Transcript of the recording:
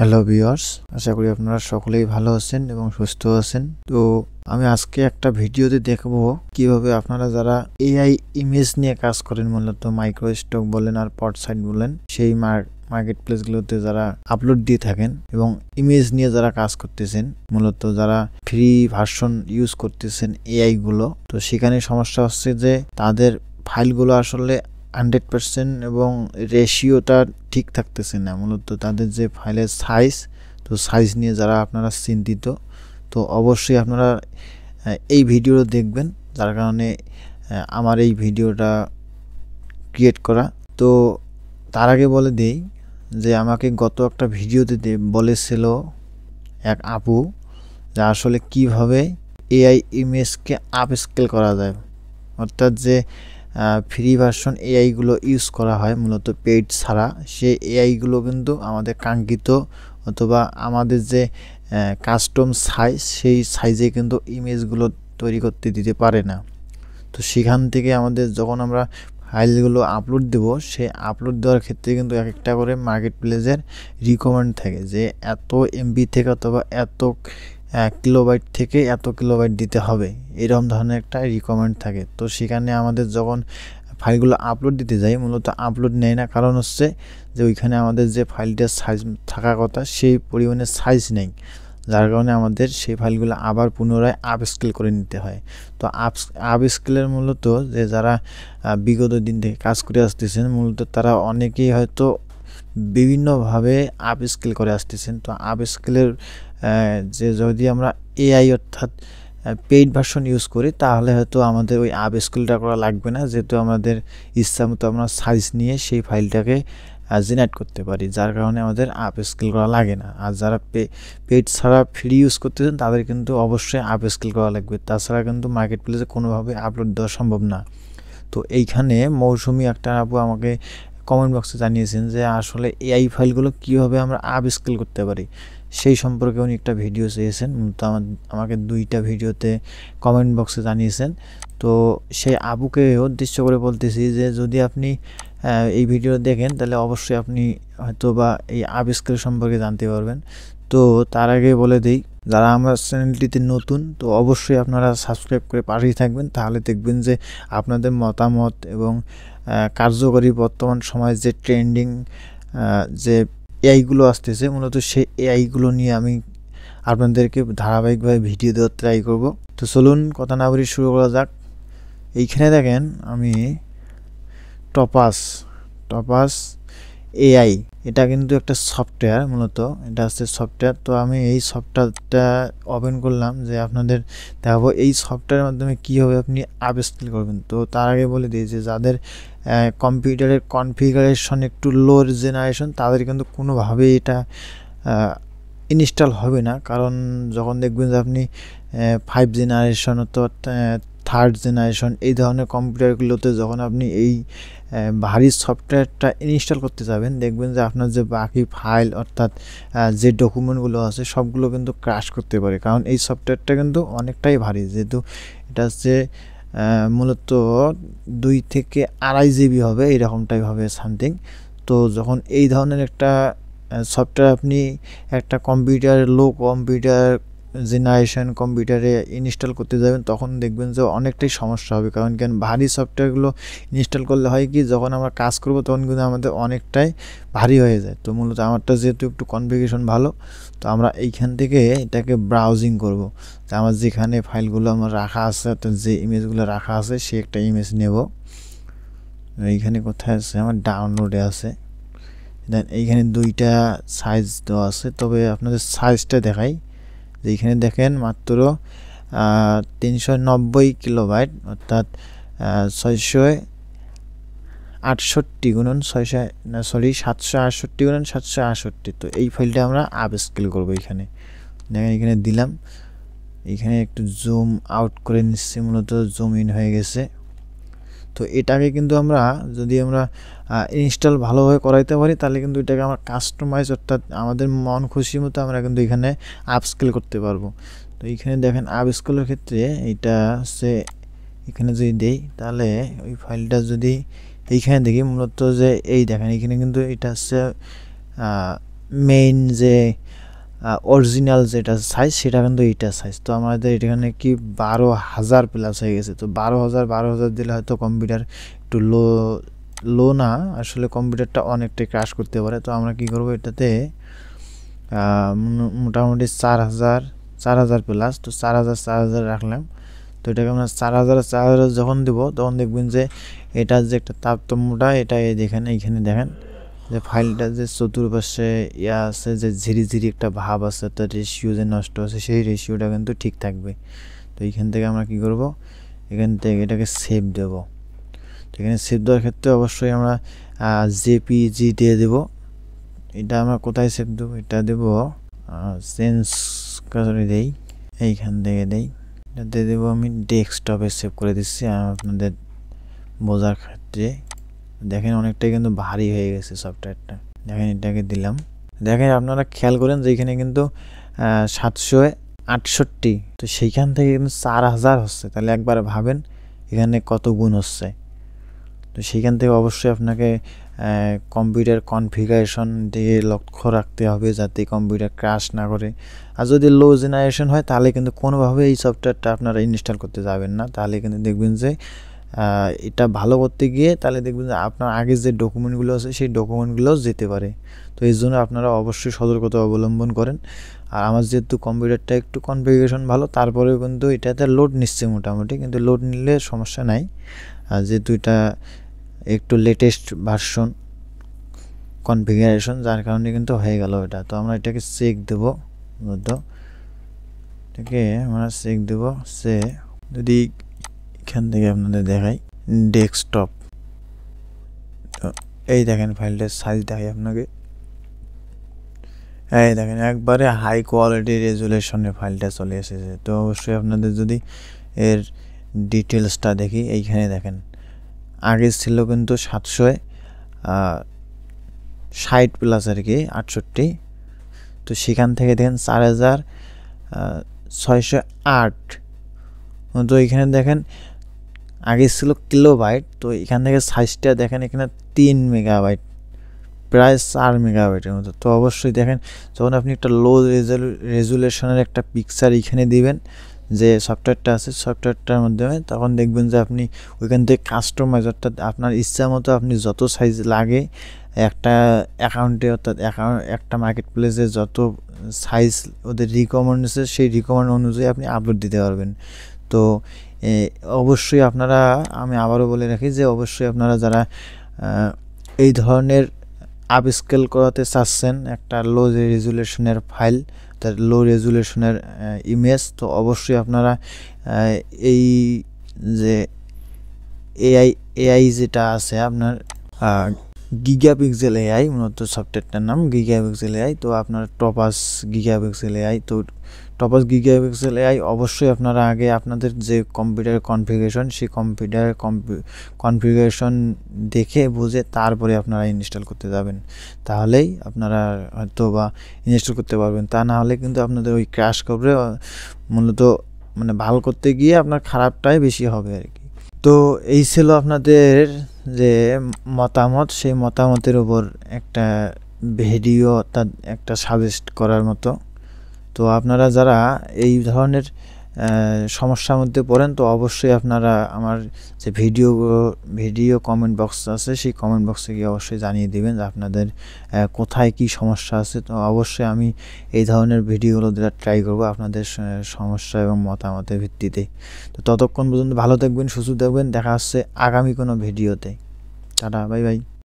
Hello viewers, আশা করি আপনারা সকলেই ভালো আছেন এবং সুস্থ আছেন। তো আমি আজকে একটা ভিডিওতে দেখাবো কিভাবে আপনারা যারা এআই ইমেজ নিয়ে কাজ করেন, মূলত মাইক্রো স্টক বলেন আর পট সাইট বলেন, সেই মার্কেট প্লেসগুলোতে যারা আপলোড দিয়ে থাকেন এবং ইমেজ নিয়ে যারা কাজ করতেছেন, মূলত যারা ফ্রি ভার্সন ইউজ করতেছেন এআই গুলো, তো সেখানে সমস্যা হচ্ছে যে তাদের ফাইলগুলো আসলে 100% এবং রেশিওটা ঠিক থাকতেছে না। মূলত তাদের যে ফাইলের সাইজ, তো সাইজ নিয়ে যারা আপনারা চিন্তিত, তো অবশ্যই আপনারা এই ভিডিওটা দেখবেন, যার কারণে আমার এই ভিডিওটা ক্রিয়েট করা। তো তার আগে বলে দেই যে আমাকে গত একটা ভিডিওতে বলেছিল এক আপু যে আসলে কিভাবে এআই ইমেজকে আপস্কেল করা যায়, অর্থাৎ যে ফ্রি ভার্সন এআইগুলো ইউজ করা হয় মূলত পেইড ছাড়া, সেই এআইগুলো কিন্তু আমাদের কাঙ্ক্ষিত অথবা আমাদের যে কাস্টম সাইজ, সেই সাইজে কিন্তু ইমেজগুলো তৈরি করতে দিতে পারে না। তো সেখান থেকে আমাদের যখন আমরা ফাইলগুলো আপলোড দেব, সেই আপলোড দেওয়ার ক্ষেত্রে কিন্তু এক একটা করে মার্কেট প্লেসের রিকমেন্ড থাকে যে এত এমবি থেকে অথবা এত কিলোবাইট থেকে এত কিলোবাইট দিতে হবে, এরকম ধরনের একটা রিকমেন্ড থাকে। তো সেখানে আমাদের যখন ফাইলগুলো আপলোড দিতে যাই, মূলত আপলোড নেয় না, কারণ হচ্ছে যে ওইখানে আমাদের যে ফাইলটার সাইজ থাকার কথা সেই পরিমাণে সাইজ নেই, যার কারণে আমাদের সেই ফাইলগুলো আবার পুনরায় আপস্কেল করে নিতে হয়। তো আপস্কেলের মূলত যে যারা বিগত দিন থেকে কাজ করে আসতেছেন, মূলত তারা অনেকেই হয়তো বিভিন্নভাবে আপস্কেল করে আসতেছেন। তো আপস্কেলের যে যদি আমরা এআই অর্থাৎ পেইড ভার্সন ইউজ করি, তাহলে হয়তো আমাদের ওই আপস্কেলটা করা লাগবে না, যেহেতু আমাদের ইচ্ছা মতো আমরা সাইজ নিয়ে সেই ফাইলটাকে জেনারেট করতে পারি, যার কারণে আমাদের আপস্কেল করা লাগে না। আর যারা পেইড ছাড়া ফ্রি ইউজ করতেছেন, তাদের কিন্তু অবশ্যই আপস্কেল করা লাগবে, তাছাড়া কিন্তু মার্কেট প্লেসে কোনোভাবে আপলোড দেওয়া সম্ভব না। তো এইখানে মৌসুমি একটা আপু আমাকে কমেন্ট বক্সে জানিয়েছেন যে আসলে এআই ফাইলগুলো কীভাবে আমরা আপস্কেল করতে পারি, সেই সম্পর্কে উনি একটা ভিডিও চেয়েছেন। তো আমাকে দুইটা ভিডিওতে কমেন্ট বক্সে জানিয়েছেন। তো সেই আপুকে উদ্দেশ্য করে বলতেছি যে যদি আপনি এই ভিডিও দেখেন, তাহলে অবশ্যই আপনি হয়তো বা এই আপস্কেল সম্পর্কে জানতে পারবেন। তো তার আগে বলে দিই, যারা আমার চ্যানেলটিতে নতুন, তো অবশ্যই আপনারা সাবস্ক্রাইব করে পাশেই থাকবেন, তাহলে দেখবেন যে আপনাদের মতামত এবং কার্যকরী বর্তমান সময়ে যে ট্রেন্ডিং যে এআইগুলো আসতেছে, মূলত সেই এআইগুলো নিয়ে আমি আপনাদেরকে ধারাবাহিকভাবে ভিডিও দেওয়ার ট্রাই করব। তো চলুন কথা না বলে শুরু করা যাক। এইখানে দেখেন আমি টপাস এআই, এটা কিন্তু একটা সফটওয়্যার, মূলত এটা হচ্ছে সফটওয়্যার। তো আমি এই সফটওয়্যারটা ওপেন করলাম যে আপনাদের দেখাবো এই সফটওয়্যারের মাধ্যমে কীভাবে আপনি আপস্কেল করবেন। তো তার আগে বলে দিই যে যাদের কম্পিউটারের কনফিগারেশন একটু লোর জেনারেশন, তাদের কিন্তু কোনোভাবেই এটা ইনস্টল হবে না, কারণ যখন দেখবেন যে আপনি 5 জেনারেশন অথবা 3rd জেনারেশন এই ধরনের কম্পিউটারগুলোতে যখন আপনি এই ভারী সফটওয়্যারটা ইনস্টল করতে যাবেন, দেখবেন যে আপনার যে বাকি ফাইল অর্থাৎ যে ডকুমেন্টগুলো আছে সবগুলো কিন্তু ক্র্যাশ করতে পারে, কারণ এই সফটওয়্যারটা কিন্তু অনেকটাই ভারী, যেহেতু এটা হচ্ছে মূলত 2 থেকে 2.5 GB হবে, এরকমটাই হবে সামথিং। তো যখন এই ধরনের একটা সফটওয়্যার আপনি একটা লো কম্পিউটার জেনারেশন কম্পিউটারে ইনস্টল করতে যাবেন, তখন দেখবেন যে অনেকটাই সমস্যা হবে, কারণ ভারী সফটওয়্যারগুলো ইনস্টল করলে হয় কি, যখন আমরা কাজ করব তখন কিন্তু আমাদের অনেকটাই ভারী হয়ে যায়। তো মূলত আমারটা যেহেতু একটু কনফিগারেশন ভালো, তো আমরা এইখান থেকে এটাকে ব্রাউজিং করব, যে আমার যেখানে ফাইলগুলো আমার রাখা আছে অর্থাৎ যে ইমেজগুলো রাখা আছে, সে একটা ইমেজ নেব। এইখানে কোথায় আছে, আমার ডাউনলোডে আছে। দেন এইখানে দুইটা সাইজ দেওয়া আছে, তবে আপনাদের সাইজটা দেখাই যে এইখানে দেখেন মাত্র 390 কিলোবাইট অর্থাৎ 768 তো এই ফাইলটা আমরা আপস্কেল করবো। এখানে দেখেন, এখানে দিলাম, এখানে একটু জুম আউট করে নিচ্ছি, মূলত জুম ইন হয়ে গেছে। তো এটাকে কিন্তু আমরা যদি আমরা ইনস্টল ভালোভাবে করাইতে পারি, তাহলে কিন্তু এটাকে আমরা কাস্টমাইজ অর্থাৎ আমাদের মন খুশি মতো আমরা কিন্তু এখানে আপস্কেল করতে পারবো। তো এইখানে দেখেন আপস্কেলের ক্ষেত্রে এইটা হচ্ছে, এখানে যদি দেই তাহলে ওই ফাইলটা যদি এইখানে দেখি, মূলত যে এই দেখেন এখানে কিন্তু এটা হচ্ছে মেইন যে অরিজিনাল যেটা সাইজ সেটা কিন্তু এইটা সাইজ। তো আমাদের এখানে কি 12,000 প্লাস হয়ে গেছে। তো 12,000 দিলে হয়তো কম্পিউটার একটু লো না, আসলে কম্পিউটারটা অনেকটাই ক্র্যাশ করতে পারে। তো আমরা কি করব, এটাতে মোটামুটি 4,000 প্লাস। তো 4,000 রাখলাম। তো এটাকে আমরা 4,000 যখন দেব তখন দেখবেন যে এটার যে একটা তারতম্যটা এটা এইখানে দেখেন যে ফাইলটা যে চতুর্পাশে আছে, যে ঝিরি একটা ভাব আছে, তার রেশিও যে নষ্ট আছে, সেই রেশিওটা কিন্তু ঠিক থাকবে। তো এইখান থেকে আমরা কি করব, এখান থেকে এটাকে সেভ দেব। তো এখানে সেভ দেওয়ার ক্ষেত্রে অবশ্যই আমরা জেপিজি দিয়ে দেব। এটা আমরা কোথায় সেভ দেবো, এটা দেব চেঞ্জ করে দেই, এইখান থেকে দেই, এটাতে দেবো আমি ডেস্কটপে সেভ করে দিচ্ছি আপনাদের বোঝার ক্ষেত্রে। দেখেন অনেকটাই কিন্তু ভারী হয়ে গেছে সফটওয়্যারটা। দেখেন এটাকে দিলাম, দেখেন আপনারা খেয়াল করেন যে এখানে কিন্তু 768, তো সেইখান থেকে কিন্তু 4,000 হচ্ছে। তাহলে একবার ভাবেন এখানে কত গুণ হচ্ছে। তো সেইখান থেকে অবশ্যই আপনাকে কম্পিউটার কনফিগারেশন দিয়ে লক্ষ্য রাখতে হবে যাতে কম্পিউটার ক্র্যাশ না করে। আর যদি লো জেনারেশন হয় তাহলে কিন্তু কোনোভাবে এই সফটওয়্যারটা আপনারা ইনস্টল করতে যাবেন না। তাহলে কিন্তু দেখবেন যে এটা ভালো করতে গিয়ে তাহলে দেখবেন যে আপনার আগে যে ডকুমেন্টগুলো আছে সেই ডকুমেন্টগুলোও যেতে পারে। তো এই জন্য আপনারা অবশ্যই সতর্কতা অবলম্বন করেন। আর আমার যেহেতু কম্পিউটারটা একটু কনফিগারেশন ভালো, তারপরেও কিন্তু এটাতে লোড নিচ্ছে মোটামুটি, কিন্তু লোড নিলে সমস্যা নাই। আর যেহেতু এটা একটু লেটেস্ট ভার্সন কনফিগারেশন, যার কারণে কিন্তু হয়ে গেল এটা। তো আমরা এটাকে চেক দেব, এটাকে আমরা চেক দেব। সে যদি এখান থেকে আপনাদের দেখাই ডেস্কটপ, তো এই দেখেন ফাইলটার সাইজ দেখাই আপনাকে, এই দেখেন একবারে হাই কোয়ালিটি রেজুলেশনের ফাইলটা চলে এসেছে। তো অবশ্যই আপনাদের যদি এর ডিটেলসটা দেখি, এইখানে দেখেন আগে ছিল কিন্তু 760 প্লাস আর কি 68। তো সেখান থেকে দেখেন 4,608। তো এখানে দেখেন আগে ছিল কিলোবাইট, তো এখান থেকে সাইজটা দেখেন এখানে 3 মেগাবাইট, প্রায় 4 মেগাবাইটের মতো। তো অবশ্যই দেখেন যখন আপনি একটা লো রেজুলেশনের একটা পিকচার এখানে দিবেন যে সফটওয়্যারটা আছে সফটওয়্যারটার মাধ্যমে, তখন দেখবেন যে আপনি ওইখান থেকে কাস্টমাইজ অর্থাৎ আপনার ইচ্ছা মতো আপনি যত সাইজ লাগে একটা অ্যাকাউন্টে, অর্থাৎ একটা মার্কেট প্লেসে যত সাইজ ওদের রিকমেন্ড আছে সেই রিকমেন্ড অনুযায়ী আপনি আপলোড দিতে পারবেন। তো অবশ্যই আপনারা, আমি আবারও বলে রাখি যে অবশ্যই আপনারা যারা এই ধরনের আপস্কেল করাতে চাচ্ছেন একটা লো রেজুলেশনের ফাইল, তার লো রেজুলেশনের ইমেজ, তো অবশ্যই আপনারা এই যে এআই যেটা আছে আপনার গিগাপিক্সেল এআই, মূলত সফটওয়্যারটার নাম গিগাপিক্সেল এআই। তো আপনার টপাস গিগাপিক্সেল এআই, তো টপাস গিগাপিক্সেল এআই অবশ্যই আপনারা আগে আপনাদের যে কম্পিউটার কনফিগারেশন সেই কম্পিউটার কনফিগারেশন দেখে বুঝে তারপরে আপনারা ইনস্টল করতে যাবেন, তাহলেই আপনারা হয়তো বা ইনস্টল করতে পারবেন। তা না হলে কিন্তু আপনাদের ওই ক্র্যাশ করবে, মূলত মানে ভালো করতে গিয়ে আপনার খারাপটাই বেশি হবে আর কি। তো এই ছিল আপনাদের যে মতামত, সেই মতামতের উপর একটা ভিডিও অর্থাৎ একটা সাজেস্ট করার মতো। তো আপনারা যারা এই ধরনের সমস্যার মধ্যে পড়েন তো অবশ্যই আপনারা আমার যে ভিডিও কমেন্ট বক্স আছে সেই কমেন্ট বক্সে গিয়ে অবশ্যই জানিয়ে দিবেন যে আপনাদের কোথায় কি সমস্যা আছে। তো অবশ্যই আমি এই ধরনের ভিডিওগুলো দেওয়ার ট্রাই করব আপনাদের সমস্যা এবং মতামতের ভিত্তিতে। তো ততক্ষণ পর্যন্ত ভালো থাকবেন, সুস্থ থাকবেন, দেখা হচ্ছে আগামী কোনো ভিডিওতে। Tata, bye bye.